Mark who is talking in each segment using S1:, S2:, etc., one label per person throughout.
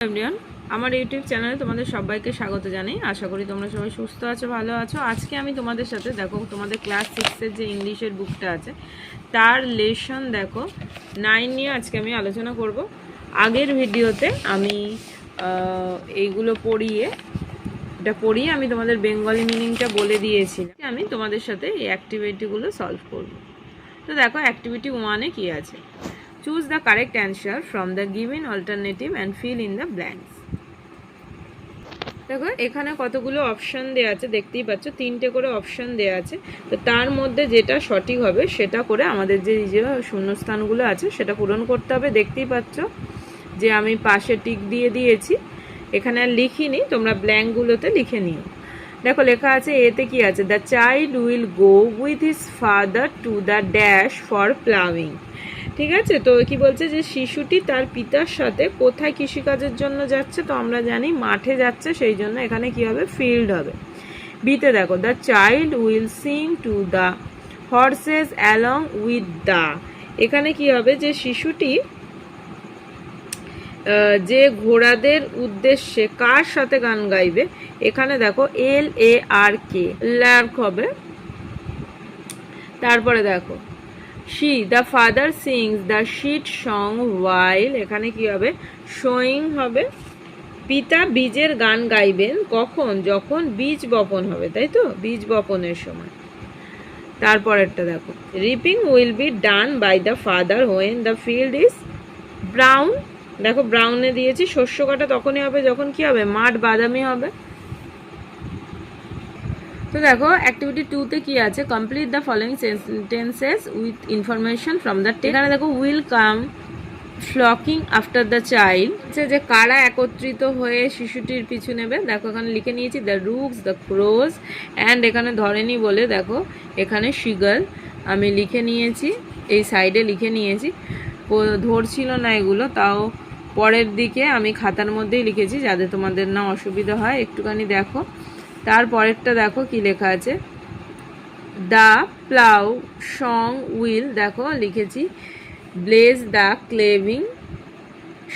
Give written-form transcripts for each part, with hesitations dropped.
S1: Everyone, আমার YouTube চ্যানেলে তোমাদের সবাইকে স্বাগত জানাই। আশা করি তোমরা সবাই সুস্থ আছো, ভালো আছো। আজকে আমি তোমাদের সাথে দেখো তোমাদের ক্লাস 6-এর যে ইংলিশের বুকটা আছে তার লেসন দেখো 9 নিয়ে আজকে আমি আলোচনা করব। আগের ভিডিওতে আমি এইগুলো পড়িয়ে আমি তোমাদের বেঙ্গলি মিনিংটা বলে দিয়েছিলাম। আমি তোমাদের সাথে এই অ্যাক্টিভিটিগুলো সলভ করব। তো দেখো অ্যাক্টিভিটি 1-এ কী আছে, choose the correct answer from the given alternative and fill in the blanks. দেখো এখানে কতগুলো অপশন দেওয়া আছে, দেখতেই পাচ্ছ 3টে করে অপশন দেওয়া আছে। তো তার মধ্যে যেটা সঠিক হবে সেটা করে আমাদের যে শূন্যস্থানগুলো আছে সেটা পূরণ করতে হবে। দেখতেই পাচ্ছ যে আমি পাশে টিক দিয়ে দিয়েছি, এখানে আর লিখিনি, তোমরা ব্ল্যাঙ্কগুলোতে লিখে নিও। দেখো লেখা আছে এতে কি আছে, the child will go with his father to the dash for ploughing. ঠিক আছে, তো কি বলছে যে শিশুটি তার পিতার সাথে কোথায় কৃষিকাজের জন্য যাচ্ছে, তো আমরা জানি মাঠে যাচ্ছে, সেই জন্য এখানে কি হবে, ফিল্ড হবে। বিতে দেখো the child will sing to the horse's along with the, এখানে কি হবে যে শিশুটি যে ঘোড়াদের উদ্দেশ্যে কার সাথে গান গাইবে, এখানে দেখো LARK লার্ক হবে। তারপরে দেখো she the father sings the sheet song while, এখানে কি হবে, showing হবে। পিতা বীজের গান গাইবেন কখন, যখন বীজ বপন হবে, তাই তো, বীজ বপনের সময়। তারপরেরটা দেখো reaping will be done by the father when the field is brown, দেখো ব্রাউনে দিয়েছি, শস্য কাটা তখনই হবে যখন কি হবে, মাঠ বাদামি হবে। তো দেখো অ্যাক্টিভিটি 2-তে কি আছে, complete the following sentences with information from the text. এখানে দেখো will come flocking after the child, যে কারা একত্রিত হয়ে শিশুটির পিছু নেবে, দেখো এখানে লিখে নিয়েছি দ্য রুকস, দ্য ক্রোজ অ্যান্ড এখানে ধরেনি বলে দেখো এখানে শিগাল আমি লিখে নিয়েছি, এই সাইডে লিখে নিয়েছি, ধরছিল না এগুলো, তাও পরের দিকে আমি খাতার মধ্যেই লিখেছি যাতে তোমাদের না অসুবিধা হয়, একটুখানি দেখো। তারপরেরটা দেখো কি লেখা আছে, দ্য প্লাউ সং উইল, দেখো লিখেছি ব্লেজ দ্য ক্লেভিং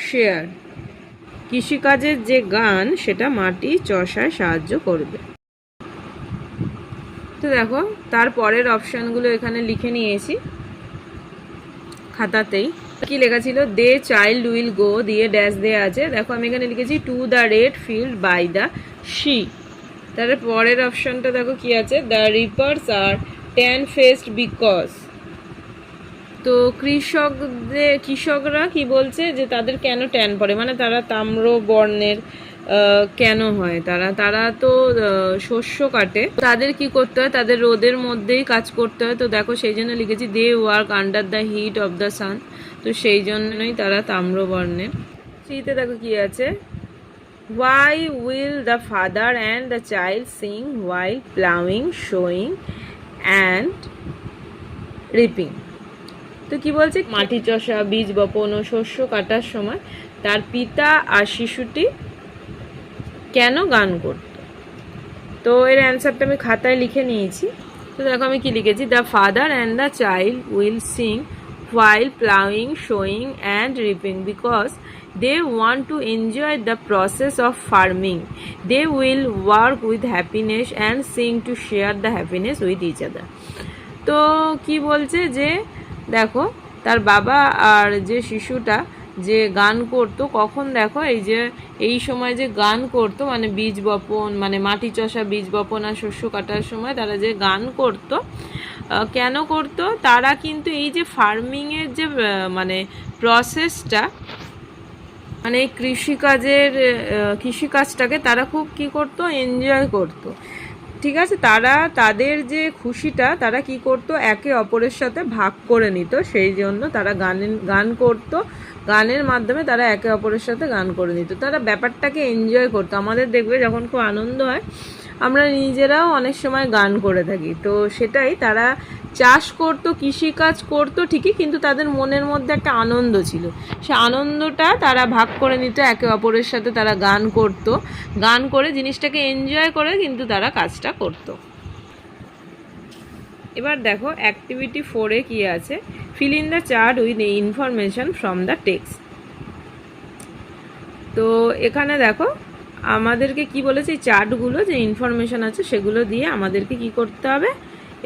S1: শেয়ার, কৃষিকাজের যে গান সেটা মাটি চষায় সাহায্য করবে। তো দেখো তারপরের অপশানগুলো এখানে লিখে নিয়েছি খাতাতেই। কি লেখা ছিল, দে চাইল্ড উইল গো দিয়ে ড্যাশ দেয়া আছে, দেখো আমি এখানে লিখেছি to the red field by the she. তার পরের অপশনটা দেখো কি আছে, the reapers are tan fest because, তো কৃষকরা কি বলছে যে তাদের কেন ট্যান পড়ে, মানে তারা তাম্র বর্ণের কেন হয়, তারা তো শস্য কাটে, তাদের কি করতে হয়, তাদের রোদের মধ্যেই কাজ করতে হয়। তো দেখো সেই জন্য লিখেছি they work under the heat of the sun, তো সেই জন্যই তারা তাম্র বর্ণের। সেইতে দেখো কি আছে, why will the father and the child sing while plowing, sowing and reaping? তো কি বলছে, মাটি চষা, বীজ বপন ও শস্য কাটার সময় তার পিতা আর শিশুটি কেন গান করত, তো এর অ্যান্সারটা আমি খাতায় লিখে নিয়েছি। তো দেখো আমি কি লিখেছি, the father and the child will sing while plowing, sowing and reaping because they want to enjoy the process of farming. They will work with happiness and sing to share the happiness with each other. তো কি বলছে যে দেখো তার বাবা আর যে শিশুটা যে গান করতো কখন, দেখো এই সময় যে গান করতো, মানে বীজ বপন, মানে মাটি চষা, বীজ বপন আর শস্য কাটার সময় তারা যে গান করতো, কেন করতো, তারা কিন্তু এই যে ফার্মিংয়ের যে মানে প্রসেসটা, মানে কৃষিকাজটাকে তারা খুব কি করতো, এনজয় করতো। ঠিক আছে, তাদের যে খুশিটা তারা কি করতো, একে অপরের সাথে ভাগ করে নিত, সেই জন্য তারা গান করতো, গানের মাধ্যমে তারা একে অপরের সাথে গান করে নিত, তারা ব্যাপারটাকে এনজয় করতো। আমাদের দেখবে যখন খুব আনন্দ হয় আমরা নিজেরাও অনেক সময় গান করে থাকি, তো সেটাই তারা চাষ করতো, কৃষিকাজ করতো ঠিকই, কিন্তু তাদের মনের মধ্যে একটা আনন্দ ছিল, সে আনন্দটা তারা ভাগ করে নিত একে অপরের সাথে, তারা গান করতো, গান করে জিনিসটাকে এনজয় করে কিন্তু তারা কাজটা করতো। এবার দেখো অ্যাক্টিভিটি 4-এ কি আছে, feel in the chart with information from the text. তো এখানে দেখো আমাদেরকে কি বলেছে, এই চার্টগুলো যে ইনফরমেশান আছে সেগুলো দিয়ে আমাদেরকে কি করতে হবে,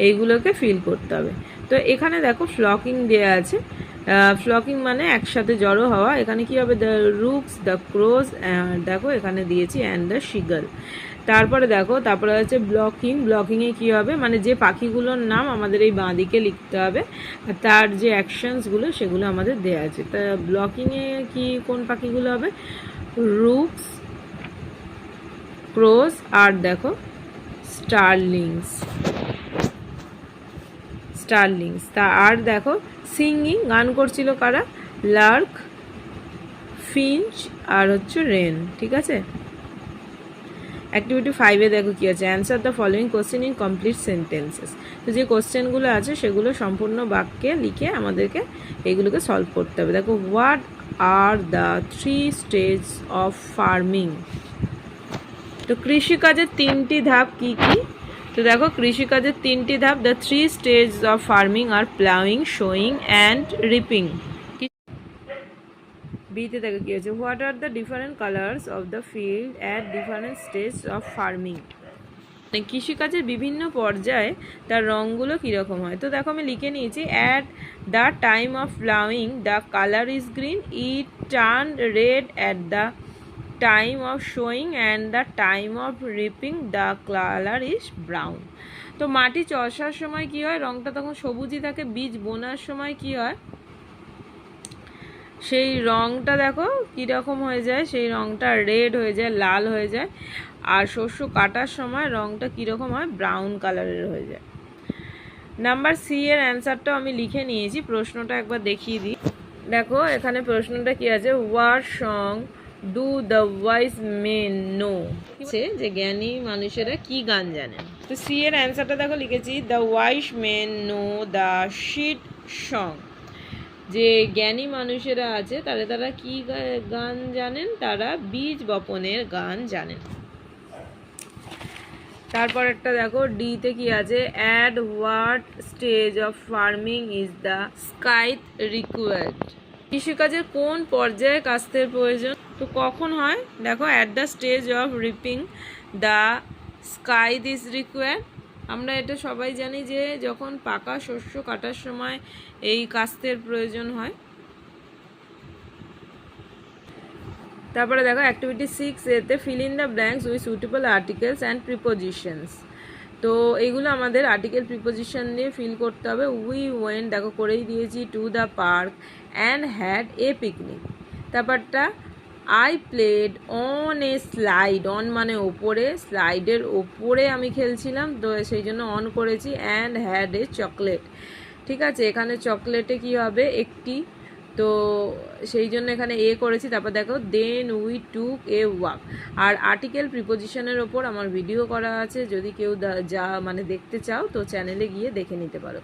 S1: এইগুলোকে ফিল করতে হবে। তো এখানে দেখো ফ্লকিং দেওয়া আছে। ফ্লকিং মানে একসাথে জড়ো হওয়া। এখানে কি হবে, দ্য রুকস, দ্য ক্রোজ, দেখো এখানে দিয়েছি অ্যান্ড দ্য শিগল। তারপরে দেখো তারপরে হচ্ছে ব্লকিং। ব্লকিংয়ে কী হবে, মানে যে পাখিগুলোর নাম আমাদের এই বাঁদিকে লিখতে হবে আর তার যে অ্যাকশনসগুলো সেগুলো আমাদের দেওয়া আছে। তা ব্লকিংয়ে কি কোন পাখিগুলো হবে, রুকস, ক্রোজ আর দেখো স্টারলিংস। তা আর দেখো সিঙ্গিং, গান করছিল কারা, লার্ক, ফিঞ্চ আর হচ্ছে রেন। ঠিক আছে। অ্যাক্টিভিটি 5-এ দেখো কী আছে, answer the following question in complete sentences. তো যে কোশ্চেনগুলো আছে সেগুলো সম্পূর্ণ বাক্যে লিখে আমাদেরকে এইগুলোকে সলভ করতে হবে। দেখো, what are the 3 stage of farming. তো কৃষিকাজের 3টি ধাপ কি কি? তো দেখো কৃষিকাজের 3টি ধাপ, the 3 stage of farming are ploughing, sowing and reaping. বিতে দেখো কি আছে, what are the different colours of the field at different stage of farming. কৃষিকাজের বিভিন্ন পর্যায়ে তার রঙগুলো কীরকম হয়। তো দেখো আমি লিখে নিয়েছি, at the time of ploughing the colour is green, it turn red at the time of showing and the time of reaping the colour is brown. তো মাটি চষার সময় কি হয়, রঙটা তখন সবুজই থাকে। বীজ বোনার সময় কি হয়, সেই রঙটা দেখো কীরকম হয়ে যায়, সেই রঙটা রেড হয়ে যায়, লাল হয়ে যায়। আর শস্য কাটার সময় রঙটা কীরকম হয়, ব্রাউন কালারের হয়ে যায়। নাম্বার সি এর অ্যান্সারটাও আমি লিখে নিয়েছি, প্রশ্নটা একবার দেখিয়ে দিই। দেখো এখানে প্রশ্নটা কি আছে, what song do the wise men know, যে জ্ঞানী মানুষেরা কি গান জানেন। তো সি এর অ্যান্সারটা দেখো লিখেছি, the wise men know the sheet song. যে জ্ঞানী মানুষেরা আছে তারা কি গান জানেন, তারা বীজ বপনের গান জানেন। তারপর একটা দেখো ডিতে কি আছে, at what stage of farming is the scythe required. কৃষিকাজের কোন পর্যায়ে কাস্তের প্রয়োজন। তো কখন হয়, দেখো at the stage of reaping the scythe is required. আমরা এটা সবাই জানি যে যখন পাকা শস্য কাটার সময় এই কাস্তের প্রয়োজন হয়। তারপরে দেখো অ্যাক্টিভিটি 6-এতে fill in the blanks with suitable articles and prepositions. তো এইগুলো আমাদের আর্টিকেল প্রিপোজিশন দিয়ে ফিল করতে হবে। উই ওয়েন্ট, দেখো করেই দিয়েছি, to the park and had a picnic. তারপরটা I played on a slide, on মানে ওপরে, স্লাইডের ওপরে আমি খেলছিলাম, তো সেই জন্য অন করেছি। And had A chocolate. ঠিক আছে, এখানে চকলেটে কি হবে, একটি, তো সেই জন্য এখানে এ করেছি। তারপর দেখো then we took a walk. আর আর্টিকেল প্রিপোজিশনের ওপর আমার ভিডিও করা আছে, যদি কেউ যা মানে দেখতে চাও তো চ্যানেলে গিয়ে দেখে নিতে পারো।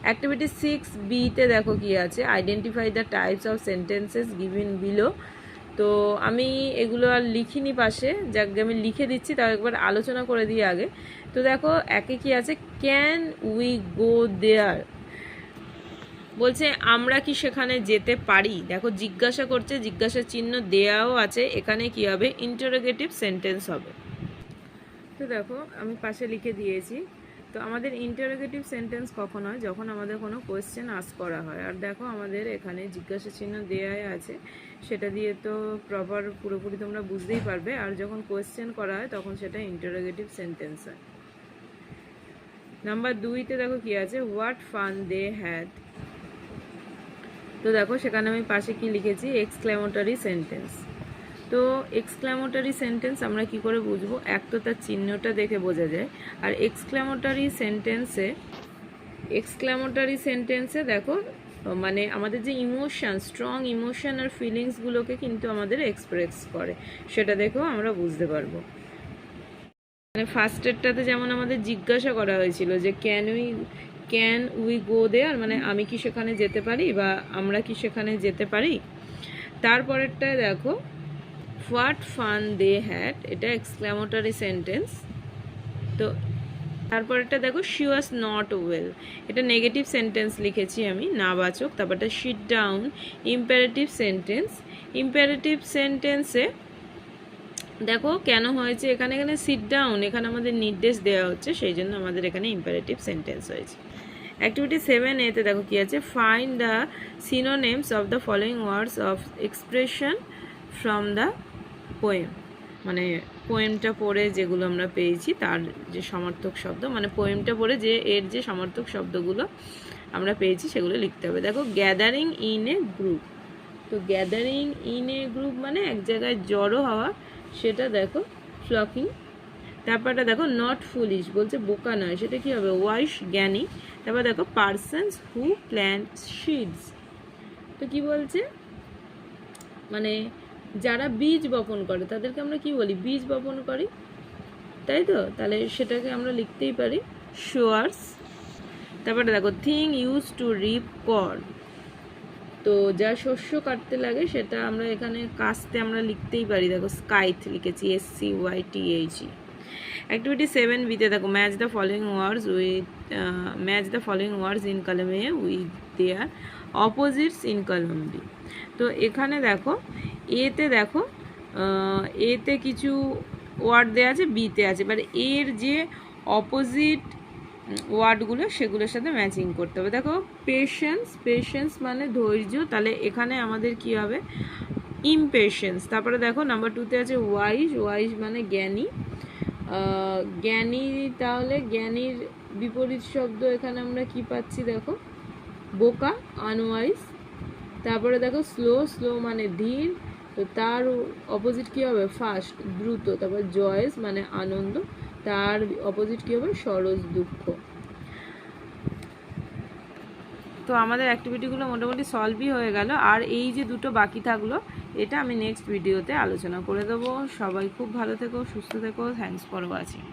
S1: অ্যাক্টিভিটি 6-বিতে দেখো কি আছে, identify the types of sentences given below. তো আমি এগুলো আর লিখিনি পাশে, যাকে আমি লিখে দিচ্ছি, তাও একবার আলোচনা করে দিই আগে। তো দেখো একে কি আছে, ক্যান উই গো দেয়ার, বলছে আমরা কি সেখানে যেতে পারি। দেখো জিজ্ঞাসা করছে, জিজ্ঞাসার চিহ্ন দেয়াও আছে, এখানে কি হবে, ইন্টারোগেটিভ সেন্টেন্স হবে। তো দেখো আমি পাশে লিখে দিয়েছি। তো আমাদের ইন্টারোগেটিভ সেন্টেন্স কখন হয়, যখন আমাদের কোনো কোয়েশ্চেন আস্ক করা হয়। আর দেখো আমাদের এখানে জিজ্ঞাসা চিহ্ন দেয়াই আছে, সেটা দিয়ে তো প্রপার পুরোপুরি তোমরা বুঝতেই পারবে। আর যখন কোয়েশ্চেন করা হয় তখন সেটা ইন্টারোগেটিভ সেন্টেন্স হয়। নাম্বার 2-তে দেখো কি আছে, হোয়াট ফান দে হ্যাড। তো দেখো সেখানে আমি পাশে কি লিখেছি, এক্সক্লেমেটরি সেন্টেন্স। তো এক্সক্লেমেটরি সেন্টেন্স আমরা কি করে বুঝবো, এক তো তার চিহ্নটা দেখে বোঝা যায়। আর এক্সক্লেমেটরি সেন্টেন্সে দেখো মানে আমাদের যে ইমোশন, স্ট্রং ইমোশন আর ফিলিংসগুলোকে কিন্তু আমাদের এক্সপ্রেস করে, সেটা দেখেও আমরা বুঝতে পারবো। মানে ফার্স্টেরটাতে যেমন আমাদের জিজ্ঞাসা করা হয়েছিল যে ক্যান উই গো দেয়ার, মানে আমি কি সেখানে যেতে পারি বা আমরা কি সেখানে যেতে পারি। তারপরেরটায় দেখো হোয়াট ফান দে হ্যাড, এটা এক্সক্লেমেটরি সেন্টেন্স। তো তারপরেরটা দেখো শি ওয়াজ নট ওয়েল, এটা নেগেটিভ সেন্টেন্স লিখেছি আমি, নাবাচক। তারপরটা sit down, imperative sentence. Imperative সেন্টেন্সে দেখো কেন হয়েছে, এখানে সিট ডাউন, এখানে আমাদের নির্দেশ দেওয়া হচ্ছে, সেই জন্য আমাদের এখানে ইম্পারেটিভ সেন্টেন্স হয়েছে। অ্যাক্টিভিটি 7A-তে দেখো কি আছে, find the synonyms of the following words of expression from the poem. মানে পোয়েমটা পড়ে যেগুলো আমরা পেয়েছি তার যে সমার্থক শব্দ, মানে পোয়েমটা পড়ে যে এর যে সমার্থক শব্দগুলো আমরা পেয়েছি সেগুলো লিখতে হবে। দেখো গ্যাদারিং ইন এ গ্রুপ, তো গ্যাদারিং ইন এ গ্রুপ মানে এক জায়গায় জড়ো হওয়া, সেটা দেখো ফ্লকিং। তারপরটা দেখো নট ফুলিশ, বলছে বোকা নয়, সেটা কি হবে ওয়াইস, জ্ঞানী। তারপর দেখো পার্সনস হু প্ল্যান্ট সিডস, তো কি বলছে, মানে যারা বীজ বপন করে তাদেরকে আমরা কি বলি, বীজ বপন করি, তাই তো, তাহলে সেটাকে আমরা লিখতেই পারি শোয়ার্স। তারপরে দেখো thing use to reap corn, তো যা শস্য কাটতে লাগে সেটা আমরা এখানে কাস্তে আমরা লিখতেই পারি, দেখো স্কাইথ লিখেছি, SCYTHE। অ্যাক্টিভিটি 7B-তে দেখো match the following words in column A with their opposites in column B. তো এখানে দেখো এতে দেখো এতে কিছু ওয়ার্ড দেওয়া আছে, বিতে আছে, এবার এর যে অপোজিট ওয়ার্ডগুলো সেগুলোর সাথে ম্যাচিং করতে হবে। দেখো পেশেন্স মানে ধৈর্য, তাহলে এখানে আমাদের কি হবে ইমপেশেন্স। তারপরে দেখো নাম্বার 2-তে আছে ওয়াইজ মানে জ্ঞানী, তাহলে জ্ঞানীর বিপরীত শব্দ এখানে আমরা কি পাচ্ছি, দেখো বোকা, আনওয়াইজ। তারপরে দেখো স্লো মানে ধীর, তো তার অপোজিট কি হবে ফাস্ট, দ্রুত। তারপর জয়েস মানে আনন্দ, তার অপোজিট কি হবে সরস, দুঃখ। তো আমাদের অ্যাক্টিভিটিগুলো মোটামুটি সলভই হয়ে গেল, আর এই যে দুটো বাকি থাকলো এটা আমি নেক্সট ভিডিওতে আলোচনা করে দেবো। সবাই খুব ভালো থেকো, সুস্থ থেকো, থ্যাঙ্কস ফর ওয়াচিং।